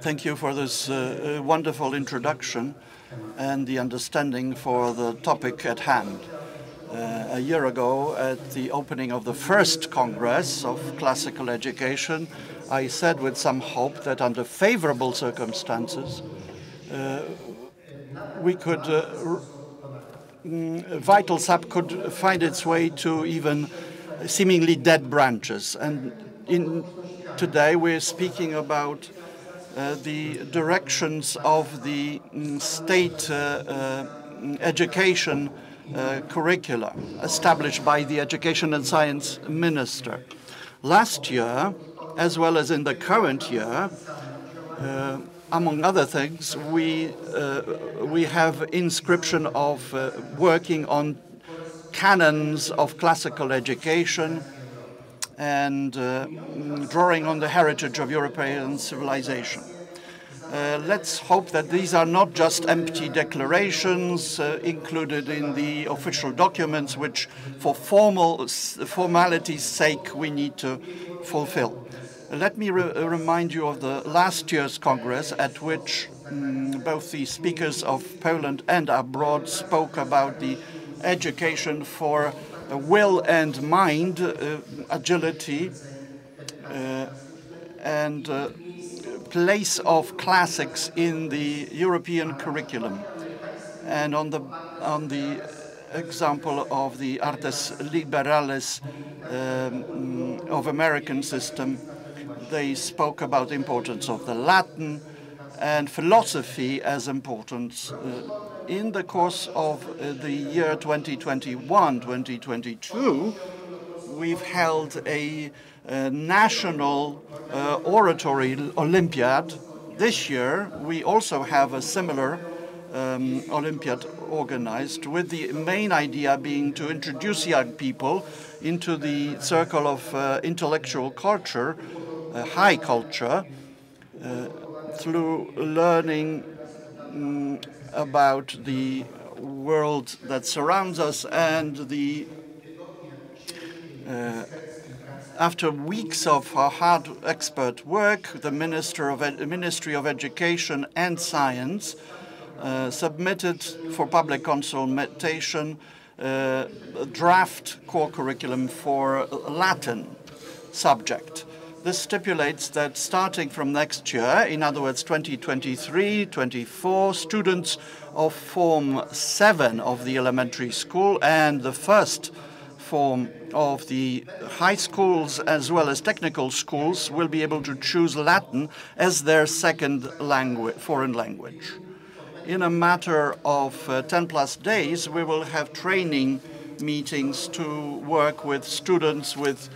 Thank you for this wonderful introduction and the understanding for the topic at hand. A year ago, at the opening of the first Congress of Classical Education, I said with some hope that under favorable circumstances, we could, Vital Sap could find its way to even seemingly dead branches. And today we're speaking about the directions of the state education curricula established by the Education and Science Minister. Last year, as well as in the current year, among other things, we have inscription of working on canons of classical education and drawing on the heritage of European civilization. Let's hope that these are not just empty declarations included in the official documents, which for formality's sake we need to fulfill. Let me remind you of the last year's Congress, at which both the speakers of Poland and abroad spoke about the education for will and mind, agility, and place of classics in the European curriculum. And on the example of the artes liberales of American system, they spoke about the importance of the Latin and philosophy as important. In the course of the year 2021-2022, we've held a national oratory Olympiad. This year, we also have a similar Olympiad organized, with the main idea being to introduce young people into the circle of intellectual culture, high culture, through learning about the world that surrounds us and the after weeks of hard expert work, the Ministry of Education and Science submitted for public consultation a draft core curriculum for Latin subject. This stipulates that starting from next year, in other words 2023-24, students of Form 7 of the elementary school and the first form of the high schools as well as technical schools will be able to choose Latin as their second language, foreign language. In a matter of 10+ days, we will have training meetings to work with students with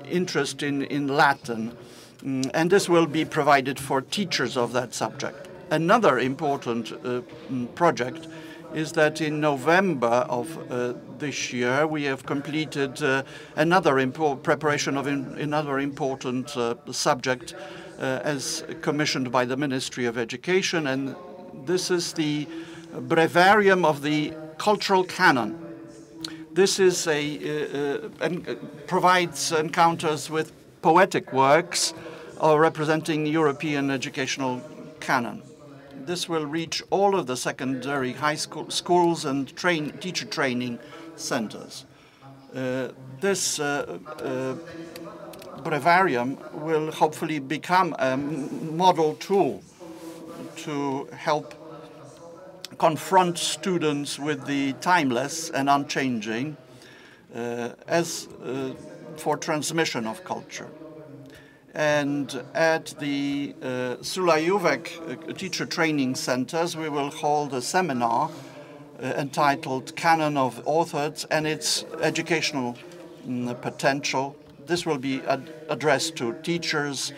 interest in Latin, and this will be provided for teachers of that subject. Another important project is that in November of this year, we have completed another preparation of another important subject as commissioned by the Ministry of Education, and this is the breviarium of the cultural canon. This is provides encounters with poetic works representing European educational canon. This will reach all of the secondary high schools and teacher training centers. This breviarium will hopefully become a model tool to help confront students with the timeless and unchanging for transmission of culture. And at the Sulajówek teacher training centers, we will hold a seminar entitled Canon of Authors and its Educational Potential. This will be addressed to teachers,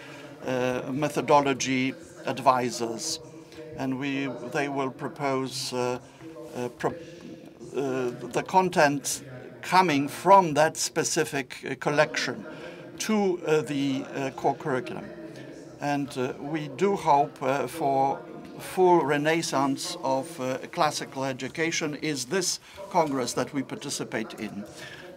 methodology advisors, and they will propose the content coming from that specific collection to the core curriculum. And we do hope for full renaissance of classical education is this Congress that we participate in.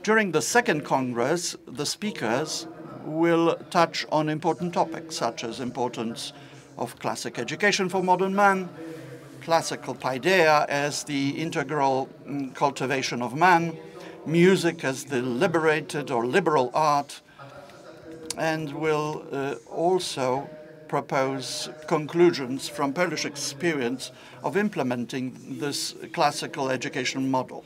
During the second Congress, the speakers will touch on important topics, such as importance of classic education for modern man, classical paideia as the integral cultivation of man, music as the liberated or liberal art, and will also propose conclusions from Polish experience of implementing this classical education model.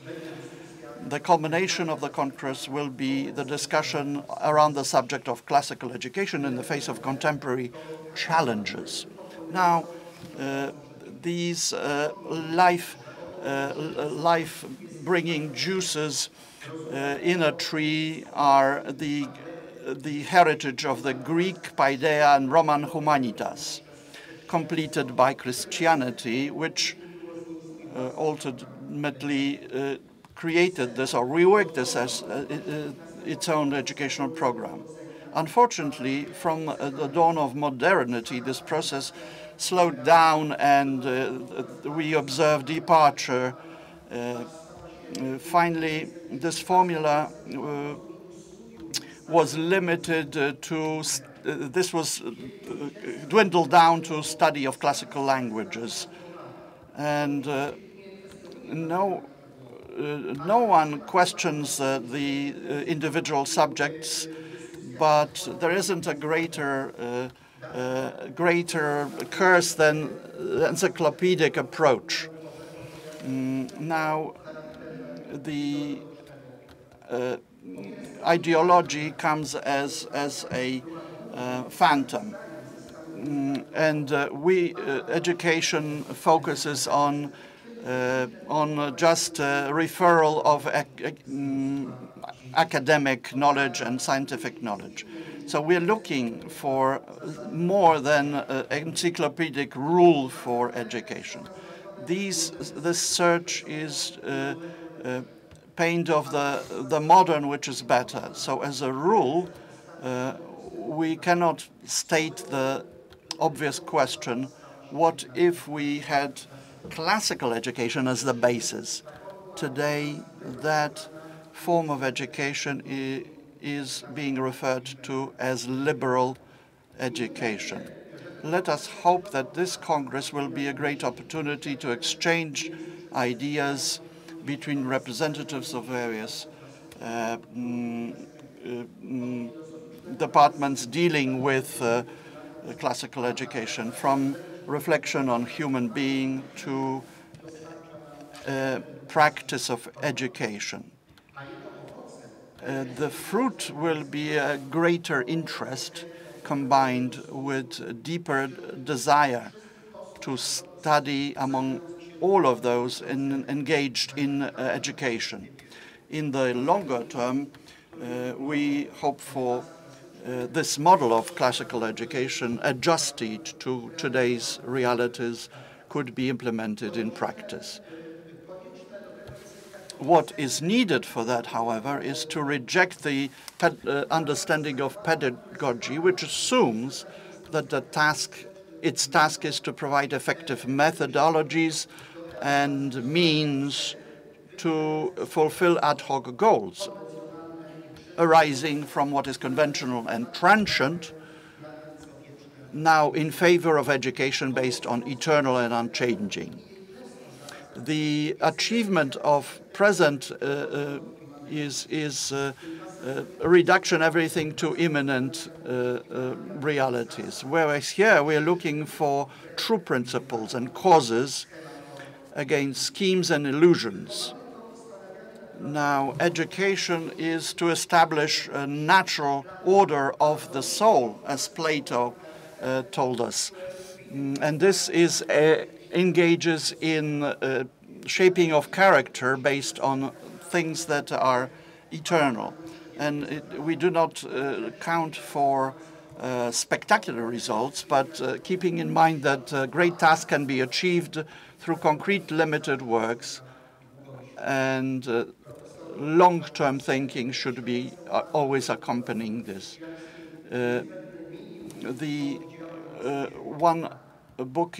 The culmination of the Congress will be the discussion around the subject of classical education in the face of contemporary challenges. Now, these life-bringing juices in a tree are the heritage of the Greek paideia and Roman humanitas, completed by Christianity, which ultimately created this or reworked this as its own educational program. Unfortunately, from the dawn of modernity, this process slowed down, and we observed departure. Finally, this formula was limited to, this was dwindled down to study of classical languages. And no one questions the individual subjects, but there isn't a greater curse than the encyclopedic approach. Now, the ideology comes as a phantom, and education focuses on just referral of academic knowledge and scientific knowledge. So we're looking for more than encyclopedic rule for education. This search is paint of the modern, which is better. So as a rule, we cannot state the obvious question, what if we had classical education as the basis? Today, that form of education is being referred to as liberal education. Let us hope that this Congress will be a great opportunity to exchange ideas between representatives of various departments dealing with classical education, from reflection on human being to practice of education. The fruit will be a greater interest combined with deeper desire to study among all of those engaged in education. In the longer term, we hope for this model of classical education adjusted to today's realities could be implemented in practice. What is needed for that, however, is to reject the understanding of pedagogy, which assumes that its task is to provide effective methodologies and means to fulfill ad hoc goals arising from what is conventional and transient, now in favor of education based on eternal and unchanging. The achievement of present is a reduction everything to imminent realities, whereas here we are looking for true principles and causes against schemes and illusions. Now, education is to establish a natural order of the soul, as Plato told us. And this is engages in shaping of character based on things that are eternal. And we do not count for spectacular results, but keeping in mind that great tasks can be achieved through concrete limited works, and long-term thinking should be always accompanying this. One book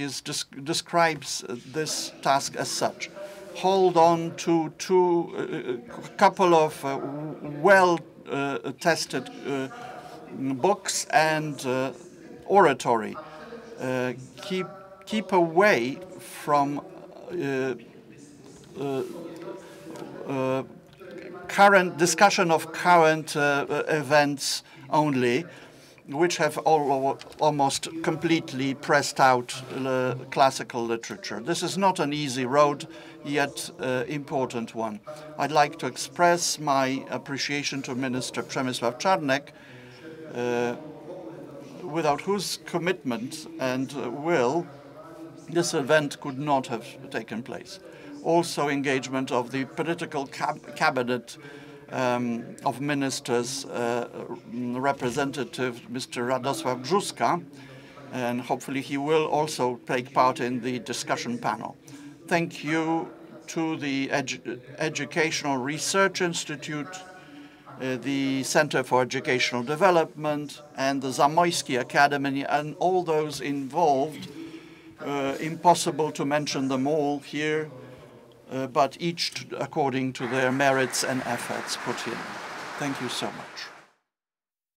describes this task as such: hold on to a couple of well-tested books and oratory. Keep away from current discussion of current events only, which have almost completely pressed out classical literature. This is not an easy road, yet important one. I'd like to express my appreciation to Minister Przemysław Czarnek, without whose commitment and will this event could not have taken place. Also engagement of the political cabinet of ministers, representative Mr. Radosław Brzózka, and hopefully he will also take part in the discussion panel. Thank you to the Educational Research Institute, the Center for Educational Development, and the Zamoyski Academy, and all those involved. Impossible to mention them all here, but each according to their merits and efforts put in. Thank you so much.